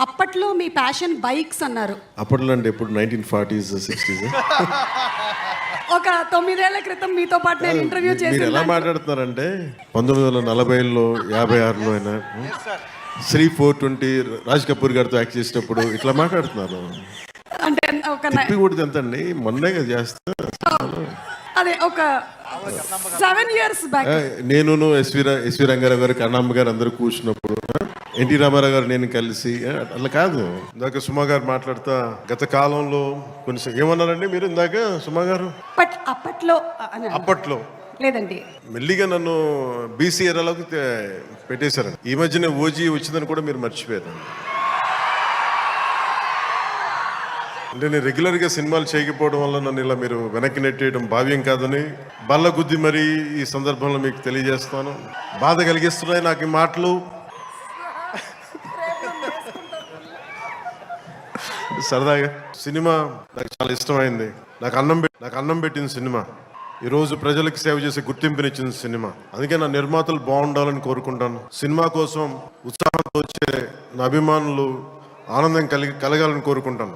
అప్పట్లో మీ passion bikes అన్నారు. అప్పట్లో అంటే ఎప్పుడు 1940s 60s ఒక 9 ఏళ్ల క్రితం మీతో పాటు నేను ఇంటర్వ్యూ మీరు ఎలా చేసి మాట్లాడుతున్నారంటే 1940లో 56లో అయినా శ్రీ 420 రాజ్ కపూర్ గారితో యాక్ట్ చేసేటప్పుడు ఇట్లా మాట్లాడుతున్నారు. అంటే ఒక తిప్పి కొడితే ఎంత అండి, మొన్నే కదా చేస్తా. అదే ఒక 7 years బ్యాక్. నేను ఎస్వి రంగారావు గారు, కన్నాంబ గారు అందరూ కూర్చున్నప్పుడు, ఎన్టీ రామారావు గారు నేను కలిసి, అట్లా కాదు. ఇందాక సుమా గారు మాట్లాడుతా గత కాలంలో కొన్ని ఏమన్నారండి మీరు ఇందాక సుమా గారు? బట్ అప్పట్లో అప్పట్లో లేదండి, మెల్లిగా నన్ను బీసీ ఎరాలోకి పెట్టేశారండి. ఈ మధ్యనే ఓజీ వచ్చిందని కూడా మీరు మర్చిపోయారు. అంటే నేను రెగ్యులర్గా సినిమాలు చేయకపోవడం వల్ల నన్ను ఇలా మీరు వెనక్కి నెట్టేయడం భావ్యం కాదని బల్ల గుద్ది మరీ ఈ సందర్భంలో మీకు తెలియజేస్తాను. బాధ కలిగిస్తున్నాయి నాకు ఈ మాటలు. సరదాగా సినిమా నాకు చాలా ఇష్టమైంది. నాకు అన్నం పెట్టిన సినిమా, ఈరోజు ప్రజలకు సేవ చేసే గుర్తింపునిచ్చిన సినిమా. అందుకే నా నిర్మాతలు బాగుండాలని కోరుకుంటాను. సినిమా కోసం ఉత్సాహంతో వచ్చే నా అభిమానులు ఆనందం కలగాలని కోరుకుంటాను.